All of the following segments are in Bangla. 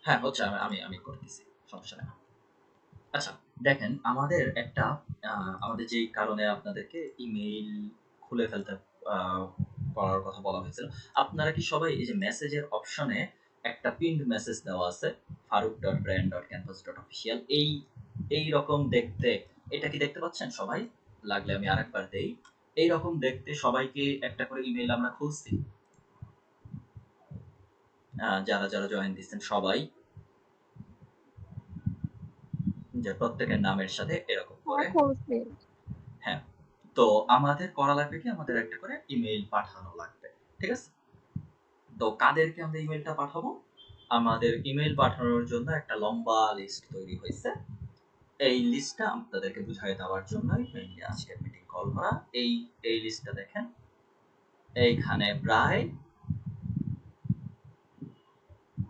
হ্যাঁ, হচ্ছে আমি করতেছি। সমস্যা নাই। আচ্ছা, দেখেন আমাদের যেই কারণে আপনাদেরকে ইমেইল খুলে ফেলতে আ করার কথা বলা হয়েছিল। আপনারা কি সবাই এই যে মেসেজের অপশনে একটা পিন্ড মেসেজ দেওয়া আছে farooq.brand.canvas.official এইরকম দেখতে এটা কি দেখতে পাচ্ছেন সবাই? লাগলে আমি আরেকবার দেই। এইরকম দেখতে সবাইকে একটা করে ইমেইল আমরা খুলছি। যারা জয়েন দিচ্ছেন সবাই যে প্রত্যেকের নামের সাথে এরকম হ্যাঁ, করে খুলছি। হ্যাঁ, তো আমাদের করা লাগবে কি আমাদের একটা করে ইমেইল পাঠানো লাগবে। ঠিক আছে? তো কাদেরকে আমরা ইমেইলটা পাঠাবো? আমাদের ইমেইল পাঠানোর জন্য একটা লম্বা লিস্ট তৈরি হয়েছে। এই লিস্টটা আপনাদেরকে বুঝাই দেওয়ার জন্যই মেইনলি আজকের মিটিং কল করা। এই লিস্টটা দেখেন। এইখানে প্রায়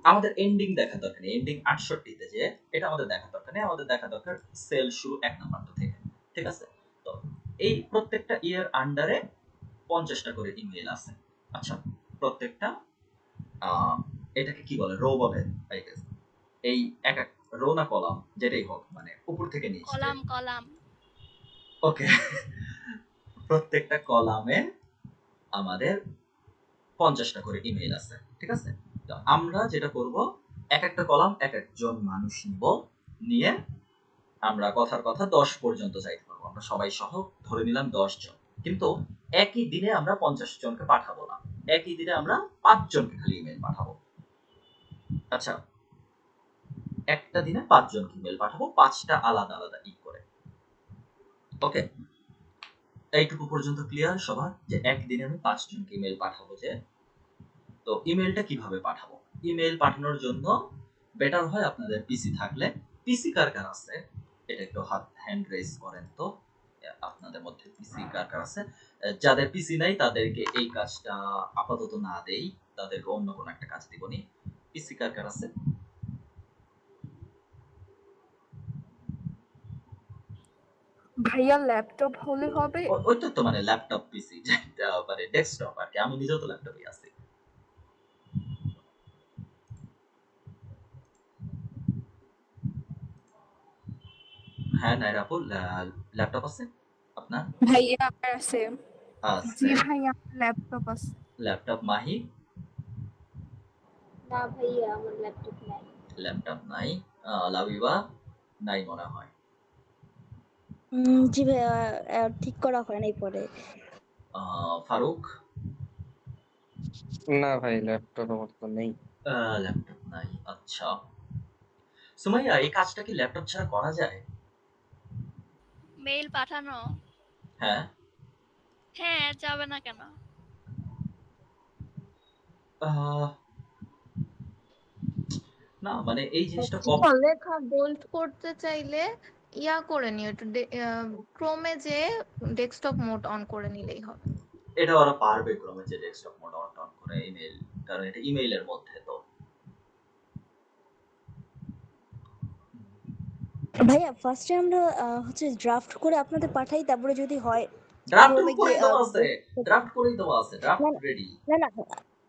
আমাদের এন্ডিং দেখা দরকার নেই। এন্ডিং ৬৮ তে যে এটা আমাদের দেখা দরকার নেই। আমাদের দেখা দরকার সেল শুরু ১ নাম্বারটা থেকে। ঠিক আছে? তো এই প্রত্যেকটা ইয়ার আন্ডারে ৫০ টা করে ইমেইল আছে। আচ্ছা, প্রত্যেকটা এটাকে কি বলে? রো বলে আই গেস। এই এক রো না কলাম যেটাই হোক মানে উপর থেকে নিচ যে কলাম কলাম ওকে প্রত্যেকটা কলামে আমাদের ৫০ টা করে ইমেইল আছে। ঠিক আছে? তো আমরা যেটা করব একটা কলাম একজন মানুষ নিব। নিয়ে আমরা কথার কথা ১০ পর্যন্ত যাইতে পারবো। আমরা সবাই সহ ধরে নিলাম ১০ জন। কিন্তু একই দিনে আমরা ৫০ জনকে পাঠাবো না। একই দিনে আমরা ৫ জনকে খালি ইমেইল পাঠাবো। আচ্ছা, একটা দিনে ৫ জনকে ইমেইল পাঠাবো ৫ টা আলাদা আলাদা করে। ওকে? এইটুকু পর্যন্ত ক্লিয়ার সবার যে একদিনে আমি ৫ জনকে ইমেইল পাঠাবো যে তো ইমেইলটা কিভাবে পাঠাবো? ইমেইল পাঠানোর জন্য বেটার হয় আপনাদের পিসি থাকলে পিসি কার আছে এটা একটু হ্যান্ড রেজ করেন তো আপনাদের মধ্যে পিসি কার আছে যাদের পিসি নাই তাদেরকে এই কাজটা আপাতত না দেই তাদেরকে অন্য কোনো একটা কাজ দিবনি পিসি কার আছে ভাইয়া ল্যাপটপ হলে হবে? ওইটা তো মানে ল্যাপটপ পিসি যেটা মানে ডেস্কটপ আর কি আমি নিজেও তো ল্যাপটপে আছি হ্যাঁ নাইরাপুর ল্যাপটপ আছে আপনার ভাইয়া আমার আছে। জি আছে ভাইয়া, আমার ল্যাপটপ আছে। ল্যাপটপ মাহি না ভাইয়া, আমার ল্যাপটপ নাই। ল্যাপটপ নাই লাবিবা নাই মনে হয় জি ভাইয়া, ঠিক করা হয় নাই পরে। ফারুক না ভাই, ল্যাপটপ আমার তো নেই। ল্যাপটপ নাই আচ্ছা সুমাইয়া এই কাজটা কি ল্যাপটপ ছাড়া করা যায় মেইল পাঠানো। হ্যাঁ হ্যাঁ, যাবে না কেন? আহ, না মানে এই জিনিসটা লেখা বোল্ড করতে চাইলে ইয়া করে নিও, একটু ক্রোমে যে ডেস্কটপ মোড অন করে নিলেই হবে। এটা ওরা পারবে ক্রমে যে ডেস্কটপ মোড অন টন করে ইমেল কারণ এটা ইমেইলের মধ্যে তো ভাইয়া ফার্স্টে আমরা হচ্ছে ড্রাফট করে আপনাদের পাঠাই, তারপরে যদি হয় ড্রাফট ক্রোমে গিয়ে করেই দেওয়া আছে ড্রাফট না রেডি না না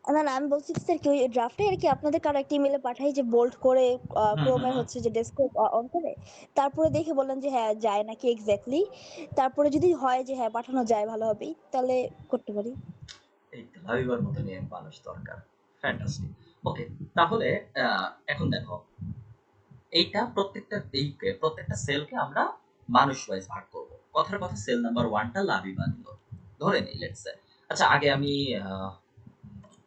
না না, আমি বলছি স্যার কি ওই ড্রাফটে আর কি আপনাদের কারো একটা ইমেলে পাঠাই যে বোল্ড করে হুম হুম ক্রোমে হুম হচ্ছে যে ডেস্কটপ অন করে, তারপরে দেখে বললেন যে হ্যাঁ যায় নাকি এক্স্যাক্টলি, তারপরে যদি হয় যে হ্যাঁ পাঠানো যায় ভালোভাবেই তাহলে করতে পারি। এই তো ভাবিবার মতো নিয়ে মানুষ দরকার ফ্যান্টাস্টিক ওকে তাহলে এখন দেখো এইটা প্রত্যেকটা সেলকে আমরা মানুষ ওয়াইজ ভাগ করব কথার কথা সেল নাম্বার 1 টা লাবিবা নিল ধরে নেই লেটস সে আচ্ছা আগে আমি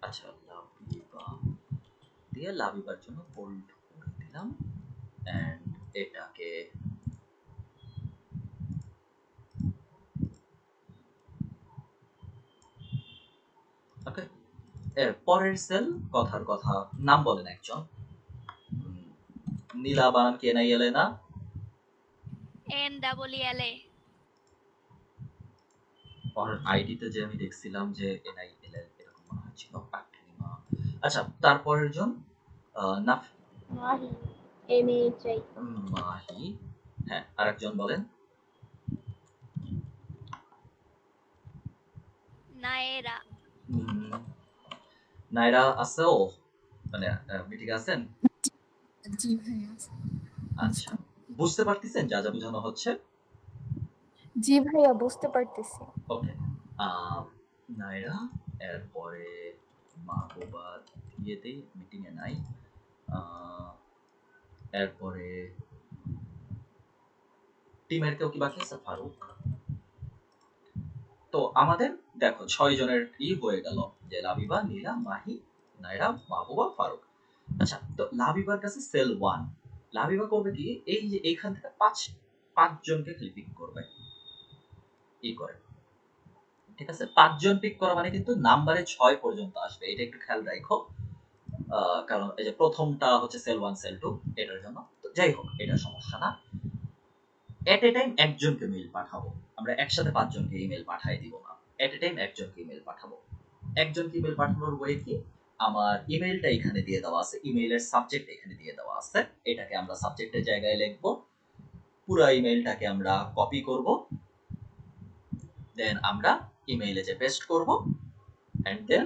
আচ্ছা লাবিবা দিয়ে লাবিবার জন্য বোল্ড করে দিলাম এন্ড এটাকে ওকে এর পরের সেল কথার কথা নাম বলেন একজন নীলা বানান কে নাই এলে না NEELA। ওর আইডিতে যে আমি দেখছিলাম যে এনআই এলএল এরকম মনে হচ্ছিল আকলিমা আচ্ছা তারপরের জন নাফ মাহি, MAHI। মাহি হ্যাঁ আরেকজন বলেন নায়েরা। উম, নাইরা আছেও মানে মিটিং আছেন জি ভাইয়া আচ্ছা, বুঝতে পারতেছেন যা যা বোঝানো হচ্ছে? জি ভাইয়া বুঝতে পারতেছি। ওকে। নায়রা, এরপরে মাহবুবা দিয়ে দেই, মিটিং এ নাই। এরপরে টিমের কেউ কি বাকি আছে? ফারুক। তো আমাদের দেখো ৬ জনের হয়ে গেল, যে লাবিবা, নীলা, মাহি, নায়রা, মাহবুবা, ফারুক। আচ্ছা, তো লাবিবার কাছে সেল 1। লাবিবা করবে কি, এই যে এইখান থেকে ৫ জনকে খালি পিক করবে। করে। ঠিক আছে? ৫ জন পিক করা মানে কিন্তু নাম্বারে ৬ পর্যন্ত আসবে। এটা একটু খেয়াল রাখো। কারণ এই যে প্রথমটা হচ্ছে সেল 1 সেল 2 এটার জন্য। তো যাই হোক, এটা সমস্যা না। এট এ টাইম একজনকে মেইল পাঠাবো। আমরা একসাথে ৫ জনকে ইমেল পাঠাই দিব না। এট এ টাইম একজনকে ইমেল পাঠাবো। একজনকে ইমেল পাঠানোর ওয়ে কি? আমার ইমেলটা এখানে দিয়ে দেওয়া আছে। ইমেইলের সাবজেক্ট এখানে দিয়ে দেওয়া আছে। এটাকে আমরা সাবজেক্টের জায়গায় লিখব। পুরো ইমেলটাকে আমরা কপি করব। দেন আমরা ইমেইলে যে পেস্ট করব, এন্ড দেন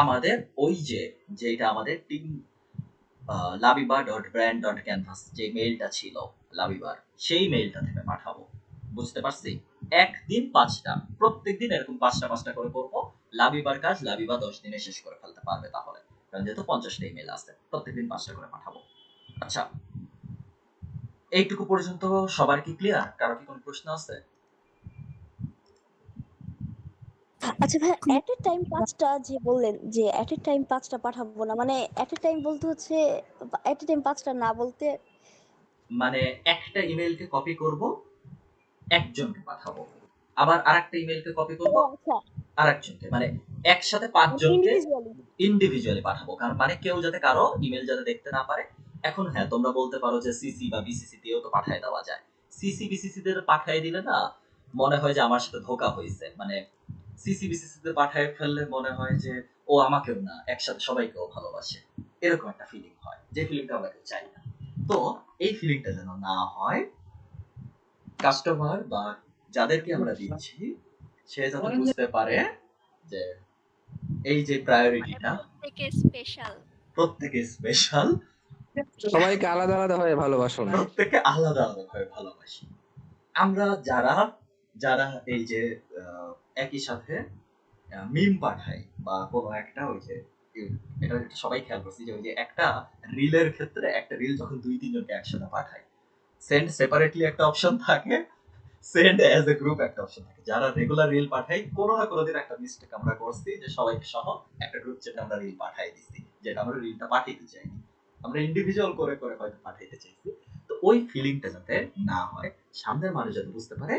আমাদের ওই যেটা আমাদের টিম labiba.brand.canvas যে মেইলটা ছিল লাবিবার, সেই মেইলটা থেকে পাঠাবো। বুঝতে পারছি? একদিন ৫টা, প্রত্যেকদিন এরকম ৫টা করে করবো। লাবিবার কাজ লাবিবা ১০ দিনে শেষ করে ফেলতে পারবে তাহলে, কারণ যেহেতু ৫০টা ইমেল আছে, প্রত্যেকদিন ৫টা করে পাঠাবো। আচ্ছা, এইটুকু পর্যন্ত সবার কি ক্লিয়ার? কারো কি কোনো প্রশ্ন আছে? আচ্ছা ভাই, এট এ টাইম ৫টা যে বললেন যে এট এ টাইম ৫টা পাঠাবো না, মানে এট এ টাইম বলতে হচ্ছে এট এ টাইম ৫টা না বলতে মানে একটা ইমেলকে কপি করব, একজনকে পাঠাবো। আবার আরেকটা ইমেলকে কপি ও করব, আচ্ছা, আরেকজনকে, মানে একসাথে ৫ জনকে ইন্ডিভিজুয়ালি। ইন্ডিভিজুয়ালি পাঠাবো। কারণ মানে কেউ যাতে কারো ইমেল যাতে দেখতে না পারে। এখন হ্যাঁ, তোমরা বলতে পারো যে সিসি বা বিসিসি দিয়েও তো পাঠায় দেওয়া যায়। সিসি বিসিসি দের পাঠায় দিলে না মনে হয় যে আমার সাথে ধোকা হয়েছে। মানে সিসি বিসিসি তে পাঠায় ফেললে মনে হয় যে ও আমাকেও না, একসাথে সবাইকেও ভালোবাসে। এরকম একটা ফিলিং হয়, যে ফিলিংটা আমরা কেউ চাই না। তো এই ফিলিংটা যেন না হয়, কাস্টমার বা যাদেরকে আমরা দিচ্ছি সে যাতে বুঝতে পারে যে এই যে মানে প্রায়োরিটিটা প্রত্যেকে স্পেশাল। প্রত্যেকে স্পেশাল, সবাইকে আলাদা আলাদা ভাবে ভালোবাসুন। প্রত্যেকে আলাদা আলাদা ভাবে ভালোবাসি। আমরা যারা যারা এই যে একই সাথে মিম পাঠাই বা কোনো একটা ওই যে এটা সবাই খেয়াল করছি যে ওই যে একটা রিলের ক্ষেত্রে একটা রিল যখন ২-৩ জনকে একসাথে পাঠাই, সেন্ড সেপারেটলি একটা অপশন থাকে, সেন্ড অ্যাজ এ গ্রুপ একটা অপশন থাকে। যারা রেগুলার রিল পাঠাই, কোনো না কোনো দিন একটা মিস্টেক আমরা করছি যে সবাইকে সহ একটা গ্রুপ চ্যাটে আমরা রিল পাঠাই দিছি, যেটা আমরা রিলটা পাঠাইতে চাইনি, আমরা ইন্ডিভিজুয়াল করে করে হয়তো পাঠাইতে চাইছি। তো ওই ফিলিংটা যাতে না হয়, সামনের মানুষ যাতে বুঝতে পারে,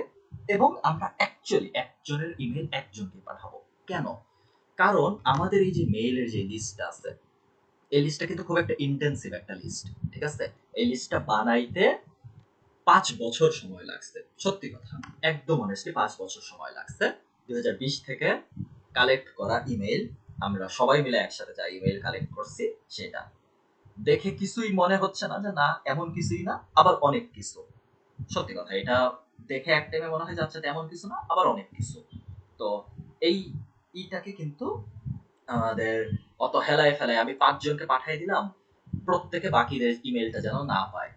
এবং আমরা অ্যাকচুয়ালি একজনের ইমেল একজনকে পাঠাবো। কেন? কারণ আমাদের এই যে মেইলের যে লিস্টটা আছে, এই লিস্টটা কিন্তু খুব একটা ইন্টেন্সিভ একটা লিস্ট। ঠিক আছে? এই লিস্টটা বানাইতে ৫ বছর সময় লাগছে। সত্যি কথা। একদম অনেস্টলি ৫ বছর সময় লাগছে। ২০২০ থেকে কালেক্ট করা ইমেইল, আমরা সবাই মিলে একসাথে যা ইমেইল কালেক্ট করছি সেটা। দেখে কিছুই মনে হচ্ছে না যে না এমন কিছুই না, আবার অনেক কিছু। সত্যি কথা, এটা দেখে এক টাইমে মনে হয় যাচ্ছে তেমন কিছু না, আবার অনেক কিছু। তো এই ইটাকে কিন্তু আমাদের অত হেলায় ফেলায় আমি ৫ জনকে পাঠিয়ে দিলাম, প্রত্যেকে বাকিদের ইমেইলটা যেন না পায়।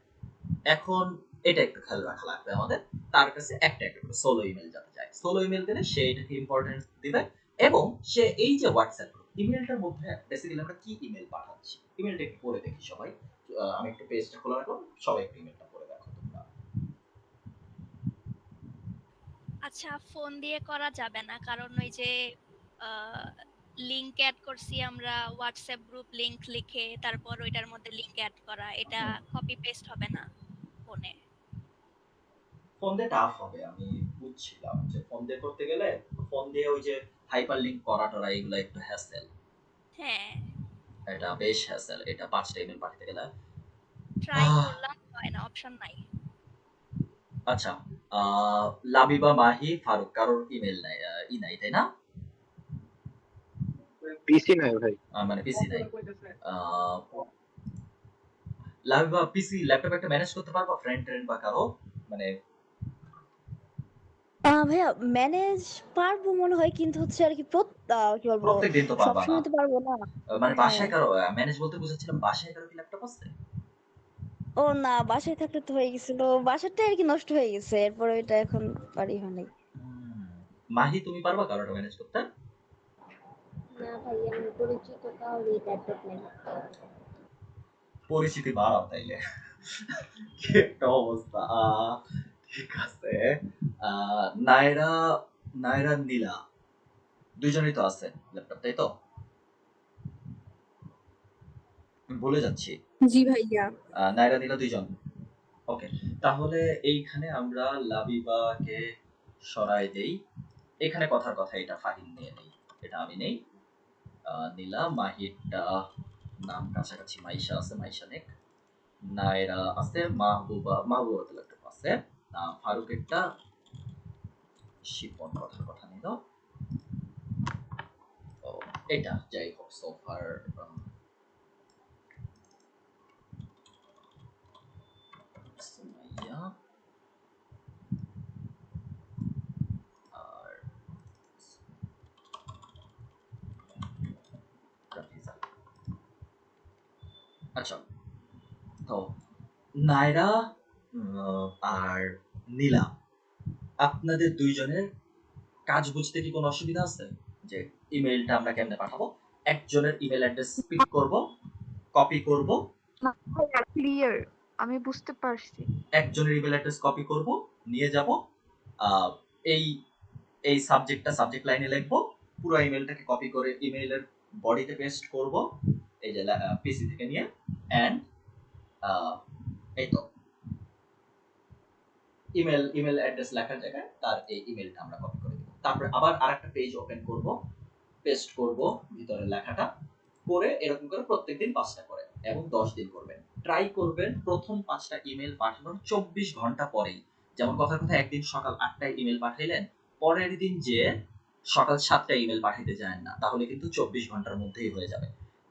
এখন এটা একটু খেয়াল রাখা লাগবে আমাদের। তার কাছে একটা একটা করে সোলো ইমেল যাতে যায়। সোলো ইমেল দিলে সে এটাকে ইম্পর্টেন্স দিবে, এবং সে এই যে হোয়াটসঅ্যাপ গ্রুপ ইমেলটার মধ্যে বেসিক্যালি আমরা কি ইমেল পাঠাচ্ছি, ইমেলটা একটু পড়ে দেখি সবাই। আমি একটু পেজটা খোলা রাখলাম, সবাই একটু ইমেলটা পড়ে দেখো তোমরা। আচ্ছা, ফোন দিয়ে করা যাবে না, কারণ ওই যে লিংক অ্যাড করছি আমরা, হোয়াটসঅ্যাপ গ্রুপ লিংক লিখে তারপর ওইটার মধ্যে লিংক অ্যাড করা, এটা কপি পেস্ট হবে না ফোনে। ফোন দিয়ে টাফ হবে, আমি বুঝছিলাম যে ফোন দিয়ে করতে গেলে ফোন দিয়ে ওই যে হাইপার লিংক করা টরা এগুলো একটু হ্যাসেল। হ্যাঁ, এটা বেশ হ্যাসেল, এটা ৫টা ইমেল পাঠাতে গেলে। ট্রাই আহ, করলাম, হয় না, অপশন নাই। আচ্ছা, লাবিবা, মাহি, ফারুক কারোর ইমেল নাই, নাই তাই না? পিসি নাই ভাই। মানে পিসি নাই। আহ, লাবিবা পিসি ল্যাপটপ একটা ম্যানেজ করতে পারবা, ফ্রেন্ড ট্রেন্ড বা কারো, মানে ভাইয়া ম্যানেজ পারবো মনে হয়, কিন্তু হচ্ছে আর কি কি বলবো, প্রত্যেকদিন তো পারবা না। সবসময় তো পারবো না। মানে হ্যাঁ। বাসায় কারো ম্যানেজ বলতে বুঝাচ্ছিলাম বাসায় কারো কি ল্যাপটপ আছে? ও না, বাসায় থাকলে তো হয়ে গেছিল, বাসারটা আর কি নষ্ট হয়ে গেছে, এরপরে এটা এখন বাড়ি হয় নাই। মাহি তুমি পারবা কারোটা ম্যানেজ করতে? না ভাইয়া, আমি পরিচিত কাউরি ল্যাপটপ নেই। পরিচিতি বাড়াও তাইলে। কি একটা অবস্থা। ঠিক আছে। নায়রা নায়রা নীলা দুইজনই তো আছে ল্যাপটপ, তাই তো? আমি ভুলে যাচ্ছি। জি ভাইয়া। নায়রা নীলা দুইজন। ওকে, তাহলে এইখানে আমরা লাবিবাকে সরাই দেই। এখানে কথার কথা এটা ফাহিম নিয়ে নেই, এটা আমি নেই। নীলা, মাহিরটা নাম কাছাকাছি, মাইশা আছে, মাইশা নেক। নায়রা আছে, মাহবুবা তো ল্যাপটপ আছে। ফারুকেরটা শিপন কথার কথা নিল। ও, এটা যাই হোক সোফার। সুমাইয়া আর রাফিজা। আচ্ছা, তো নায়রা আর নীলা, আপনাদের দুইজনের কাজ বুঝতে কি কোনো অসুবিধা আছে? যে ইমেইলটা আমরা কেমনে পাঠাবো? একজনের ইমেল অ্যাড্রেস পিক করব, কপি করব, ভাইয়া ক্লিয়ার, আমি বুঝতে পারছি। একজনের ইমেল অ্যাড্রেস কপি করব, নিয়ে যাব, আহ, এই এই সাবজেক্ট লাইনে লিখবো, পুরো ইমেলটাকে কপি করে ইমেইলের বডিতে পেস্ট করব, এই যে পিসি থেকে নিয়ে, এন্ড এই তো ইমেল অ্যাড্রেস লেখার জায়গায় তার এই ইমেলটা আমরা কপি করে দেব। তারপরে আবার আরেকটা পেজ ওপেন করব, পেস্ট করব ভিতরে লেখাটা, করে এরকম করে প্রত্যেকদিন 5টা করে এবং 10 দিন করবেন। ট্রাই করবেন প্রথম 5টা ইমেল পাঠানোর 24 ঘন্টা পরেই। যেমন কথার কথা একদিন সকাল 8টায় ইমেল পাঠাইলেন, পরের দিন যে সকাল 7টায় ইমেল পাঠাইতে যায় না, তাহলে কিন্তু 24 ঘন্টার মধ্যেই হয়ে যাবে।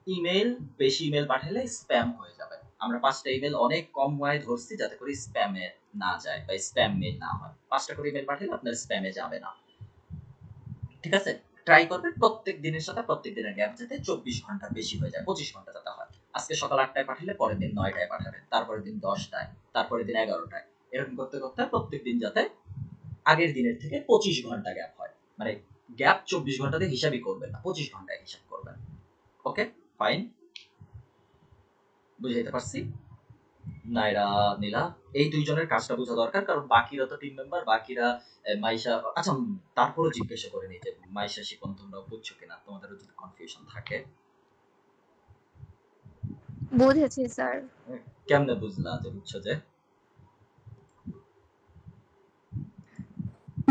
ইমেল বেশি ইমেল পাঠালে স্প্যাম হয়ে যাবে। আমরা 5টা ইমেল অনেক কম ওয়ায় ধরছি যাতে করে স্প্যামে না যায় বা স্প্যাম মেল না হয়। 5টা করে ইমেল পাঠালে আপনার স্প্যামে যাবে না। ঠিক আছে, ট্রাই করবেন প্রত্যেক দিনের সাথে প্রত্যেক দিনের গ্যাপ যাতে 24 ঘন্টার বেশি হয়ে যায়, 25 ঘন্টা যাতে হয়। আজকে সকাল 8টায় পাঠালে পরের দিন 9টায় পাঠাবেন, তারপরের দিন 10টায়, তারপরের দিন 11টায়, এরকম করতে করতে প্রত্যেক দিন যাতে আগের দিনের থেকে 25 ঘন্টা গ্যাপ হয়। মানে গ্যাপ 24 ঘন্টাতে হিসাবই করবেন না, 25 ঘন্টায় হিসাব করবেন। ওকে, ফাইন, বুঝাইতে পারছি? নায়রা, নীলা, এই দুইজনের কাজটা বোঝা দরকার, কারণ বাকিরা তো টিম মেম্বার, বাকিরা মাইশা। আচ্ছা, তারপরও জিজ্ঞাসা করে নিই যে মাইশা, শিপন তোমরা বুঝছো কিনা, তোমাদেরও যদি কনফিউশন থাকে। বুঝেছি স্যার। কেমনে বুঝলা যে বুঝছো? যে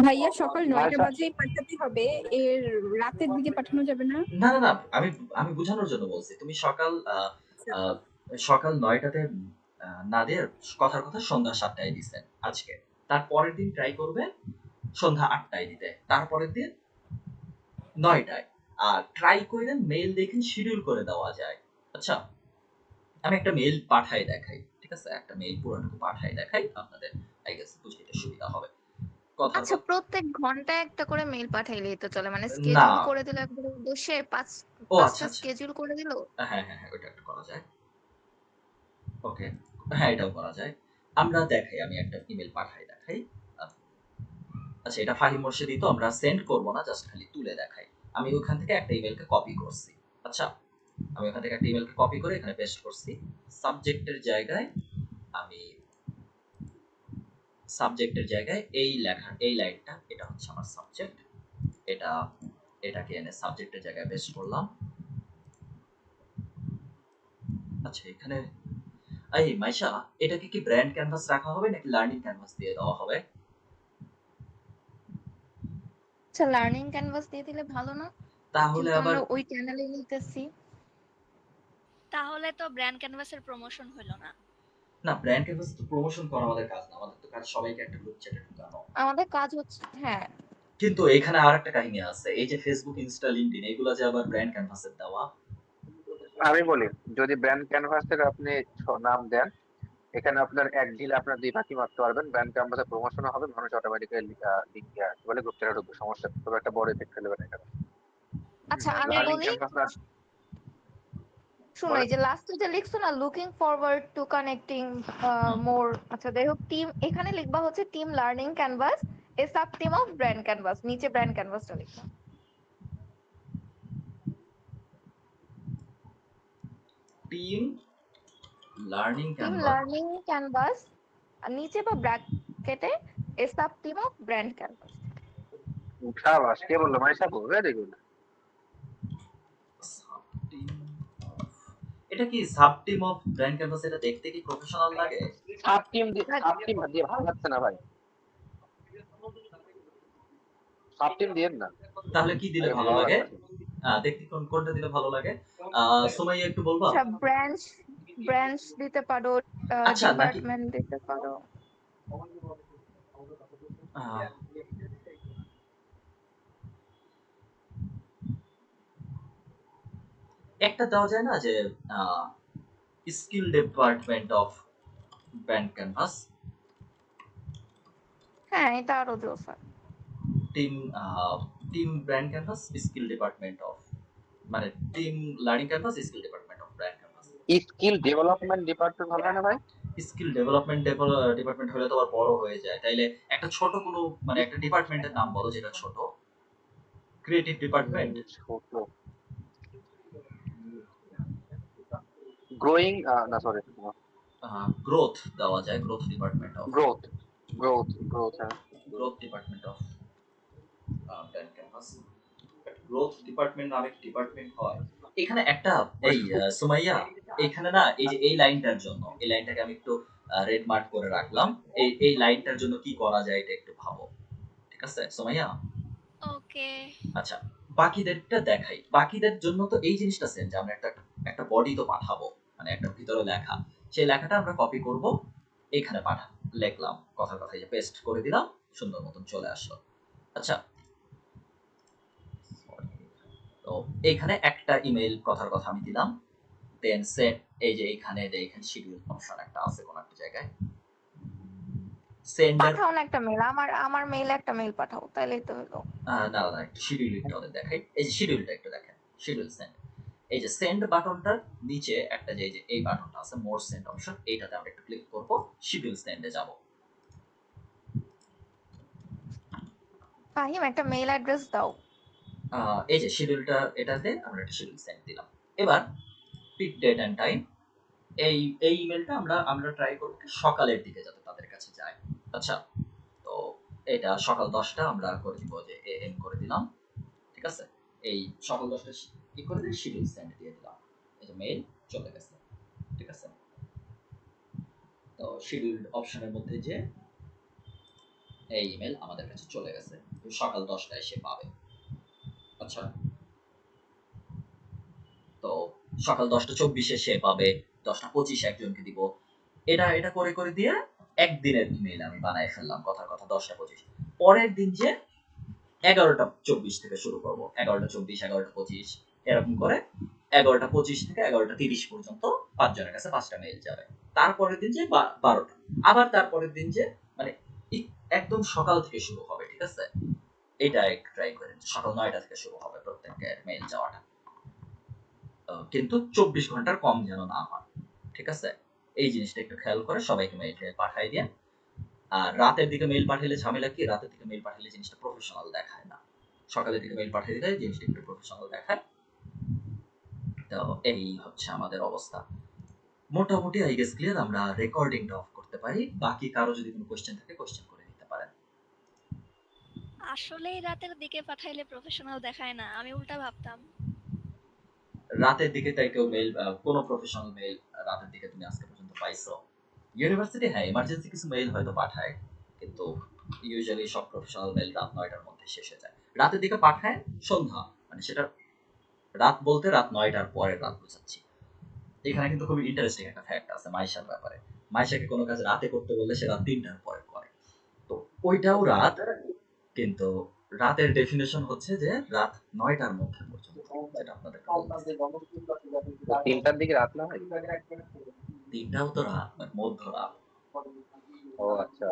ভাইয়া সকাল 9টা ভাষা বাজেই পাঠাতে হবে, এর রাতের দিকে পাঠানো যাবে না? না না না, আমি আমি বোঝানোর জন্য বলছি। তুমি সকাল আহ, সকাল 9টাতে না দিয়ে কথার কথা সন্ধ্যা 7টায় দিছেন আজকে, তারপরের দিন ট্রাই করবে সন্ধ্যা 8টায় দিতে, তারপরের দিন 9টায়। আর ট্রাই করেন মেইল দেখেন শিডিউল করে দেওয়া যায়। আচ্ছা, আমি একটা মেইল পাঠাই দেখাই, ঠিক আছে? একটা মেইল পুরোটুকু পাঠাই দেখাই, আপনাদের আই গেস বুঝতে সুবিধা হবে। কথার আচ্ছা, কথা। প্রত্যেক ঘন্টায় একটা করে মেইল পাঠাইলেই তো চলে, মানে না, স্কেডিউল করে দিল একবারে বসে ও আচ্ছা পাঁচটা আচ্ছা, স্কেডিউল করে দিল। হ্যাঁ হ্যাঁ হ্যাঁ, ওইটা একটু করা যায়। ওকে, হ্যাঁ এটাও করা যায়। আমরা দেখাই, আমি একটা ইমেল পাঠাই দেখাই। আচ্ছা, এটা ফাহিম মোর্শেদি, তো আমরা সেন্ড করব না, জাস্ট খালি তুলে দেখাই। আমি ওখান থেকে একটা ইমেলকে কপি করছি। আচ্ছা, আমি ওখান থেকে একটা ইমেলকে কপি করে এখানে পেস্ট করছি। সাবজেক্টের জায়গায় আমি এই লেখা, এই লাইনটা, এটা হচ্ছে আমার সাবজেক্ট। এটা এটাকে এনে সাবজেক্টের জায়গায় পেস্ট করলাম। আচ্ছা, এখানে এই মাইশা, এটাকে কি ব্র্যান্ড ক্যানভাস রাখা হবে নাকি লার্নিং ক্যানভাস দিয়ে দেওয়া হবে? আচ্ছা, লার্নিং ক্যানভাস দিয়ে দিলে ভালো না? তাহলে যেহেতু আবার আমরা ওই চ্যানেলে নিতেছি। তাহলে তো ব্র্যান্ড ক্যানভাসের প্রমোশন হলো না। না, ব্র্যান্ড ক্যানভাস তো প্রমোশন করা আমাদের কাজ না, আমাদের তো কাজ সবাইকে একটা গ্রুপ চ্যাটে ঢুকানো। আমাদের কাজ হচ্ছে, হ্যাঁ। কিন্তু এখানে আর একটা কাহিনী আছে, এই যে ফেসবুক, ইনস্টা, লিঙ্কডইন, এগুলো যে আবার ব্র্যান্ড ক্যানভাসের দেওয়া। আমি বলি, যদি ব্র্যান্ড ক্যানভাস থেকে আপনি নাম দেন, এখানে আপনার এক ঢিলে আপনার 2 পাখি মারতে পারবেন। ব্র্যান্ড ক্যানভাসে প্রমোশনও হবে, মানুষ অটোমেটিক্যালি লিংক কি বলে গ্রুপ চ্যাটে ঢুকবে, সমস্যা নেই। তবে একটা বড় ইফেক্ট ফেলবে না এখানে। আচ্ছা আমি লার্নিং বলি, ক্যানভাস শুনো বলেন। এই যে লাস্টে যে লিখছো না, looking forward to connecting hmm, more, আচ্ছা যাই হোক, টিম এখানে লিখবা হচ্ছে team learning canvas a sub team of brand canvas, নিচে ব্র্যান্ড ক্যানভাসটা লিখবা। Team learning team canvas. Learning canvas আর নিচে বা ব্র্যাকেটে a sub team of brand canvas. শাবাশ, কে বললো? মাইশা আপু, ভেরি গুড। এটা কি sub team of brand canvas? এটা দেখতে কি প্রফেশনাল লাগে? সাব টিম দিয়ে ভালো লাগছে না ভাই, সাব টিম দিয়েন না, তাহলে কি দিলে দেখেন ভালো ভালো লাগে? লাগতেছে। দেখতে কোনটা দিলে ভালো লাগে? সুমাইয়া একটু বলবা? আচ্ছা ব্রাঞ্চ, ব্রাঞ্চ দিতে পারো, আচ্ছা নাকি ডিপার্টমেন্ট দিতে পারো। আহ, একটা দেওয়া যায় না যে skill department of brand canvas, হ্যাঁ এটা আরো জোস হয়। Team team brand canvas skill department of, মানে team learning canvas skill department of brand canvas. Skill development department ভালো হয় না ভাই? স্কিল ডেভেলপমেন্ট ডিপার্টমেন্ট হলে তো আবার বড় হয়ে যায়, তাইলে একটা ছোট কোনো মানে একটা ডিপার্টমেন্টের নাম বলো যেটা ছোট। ক্রিয়েটিভ ডিপার্টমেন্ট, ছোট গ্রোয়িং, না সরি, গ্রোথ দেওয়া যায়, growth department of, growth, growth, হ্যাঁ। Growth department of brand canvas. Growth department নামে ডিপার্টমেন্ট হয় এখানে একটা। এই সুমাইয়া, এখানে না এই যে এই লাইনটার জন্য, এই লাইনটাকে আমি একটু রেড মার্ক করে রাখলাম। এই লাইনটার জন্য কি করা যায় এটা একটু ভাবো, ঠিক আছে সুমাইয়া? ওকে। আচ্ছা, বাকিদেরটা দেখাই। বাকিদের জন্য তো এই জিনিসটা সেম, যে আমরা একটা একটা বডি তো পাঠাবো, মানে একটা ভিতরে লেখা, সেই লেখাটা আমরা কপি করব, এখানে লিখলাম, কথার কথা যে পেস্ট করে দিলাম, সুন্দর মতন চলে আসলো। আচ্ছা, তো এইখানে একটা ইমেল কথার কথা আমি দিলাম, দেন সেন্ড, এই যে এইখানে শিডিউল অপশন একটা আছে কোন একটা জায়গায়, সেন্ডার। পাঠাও না একটা মেল, আমার মেইলে একটা মেইল পাঠাও, তাহলেই তো হলো। না না, একটু শিডিউলটা ওদের দেখাই। এই যে শিডিউলটা একটু দেখেন, শিডিউল সেন্ড, এই যে সেন্ড বাটনটার নিচে একটা যে এই বাটনটা আছে মোর সেন্ড অপশন, এইটাতে আমরা একটু ক্লিক করব, শিডিউল সেন্ডে যাব। ফাহিম একটা মেইল অ্যাড্রেস দাও। এই যে শিডিউলটা, এটাতে আমরা একটা শিডিউল সেন্ড দিলাম। এবার পিক ডেট এন্ড টাইম, এই ইমেলটা আমরা ট্রাই করব সকালের দিকে যাতে তাদের কাছে যায়। আচ্ছা, তো এটা সকাল 10টা আমরা করে দিব, যে এএম করে দিলাম, ঠিক আছে? এই সকাল 10টা কি করে দিই, শিডিউল সেন্ড দিয়ে দিলাম, এই যে মেইল চলে গেছে, ঠিক আছে? তো শিডিউল অপশনের মধ্যে যে এই ইমেল আমাদের কাছে চলে গেছে, সকাল 10টায় সে পাবে। আচ্ছা, তো সকাল 10:24 সে পাবে, 10:25 একজনকে দিব। এটা করে করে দিয়ে একদিনের ইমেল আমি বানাই ফেললাম, কথার কথা 10:25। পরের দিন যে 11:24 থেকে শুরু করব, 11:24, 11:25 এরকম করে 11:25 থেকে 11:30 পর্যন্ত 5 জনের কাছে 5টা মেইল যাবে। তারপরের দিন যে 12টা, আবার তারপরের দিন যে, মানে একদম সকাল থেকে শুরু হবে, ঠিক আছে? এটা একটু ট্রাই করেন, সকাল 9টা থেকে শুরু হবে প্রত্যেকের মেইল যাওয়াটা, কিন্তু 24 ঘন্টার কম যেন না হয়, ঠিক আছে? এই জিনিসটা একটু খেয়াল করে সবাইকে মেইল পাঠাই দিয়ে। আর রাতের দিকে মেইল পাঠালে ঝামেলা কি, রাতের দিকে মেইল পাঠালে জিনিসটা প্রফেশনাল দেখায় না, সকালের দিকে মেইল পাঠিয়ে দিলে জিনিসটা একটু প্রফেশনাল দেখায়। তো এই হচ্ছে আমাদের অবস্থা মোটামুটি। I guess clear. আমরা রেকর্ডিংটা অফ করতে পারি, বাকি কারো যদি কোনো কোশ্চেন থাকে কোশ্চেন করে নিতে পারেন। আসলেই রাতের দিকে পাঠাইলে প্রফেশনাল দেখায় না, আমি উল্টা ভাবতাম। রাতের দিকে তাই কেউ মেইল, কোনো প্রফেশনাল মেইল রাতের দিকে তুমি আজকে পর্যন্ত পাইছো? ইউনিভার্সিটি হ্যাঁ এমার্জেন্সি কিছু মেইল হয়তো পাঠায়, কিন্তু ইউজুয়ালি সব প্রফেশনাল মেইল রাত 9টার মধ্যে শেষ হয়ে যায়। রাতের দিকে পাঠায় সন্ধ্যা, মানে সেটা রাত বলতে রাত 9টার পরের রাত বোঝাচ্ছি। এখানে কিন্তু খুবই ইন্টারেস্টিং একটা ফ্যাক্ট আছে মাইশার ব্যাপারে। মাইশাকে কোনো কাজ রাতে করতে বললে সে রাত 3টার পরে করে, তো ওইটাও রাত, কিন্তু রাতের ডেফিনেশন হচ্ছে যে রাত 9টার মধ্যে পর্যন্ত, যেটা আপনাদের 3টার দিকে রাত না হয়? তিনটাও তো রাত, মধ্যরাত। ও আচ্ছা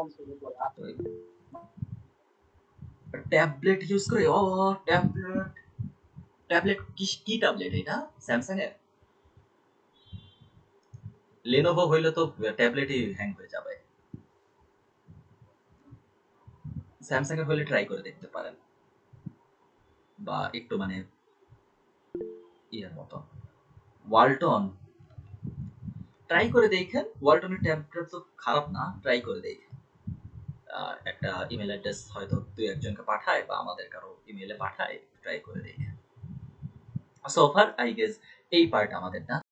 তো ট্যাবলেট ইউজ করে, ও ট্যাবলেট, ট্যাবলেট কি ট্যাবলেট এটা? স্যামসাং এর? লেনোভো হইলে তো ট্যাবলেটই হ্যাং হয়ে যাবে। স্যামসাং এর হলে ট্রাই করে দেখতে পারেন, বা একটু মানে ইয়ের মতো ওয়ালটন ট্রাই করে দেখেন। ওয়ালটনের ট্যাবলেট তো খারাপ না, ট্রাই করে দেখেন। একটা ইমেল অ্যাড্রেস হয়তো দুই একজনকে পাঠায় বা আমাদের কারো ইমেলে পাঠায়, ট্রাই করে দেখেন। সো ফার আই গেস এই পার্ট আমাদের না।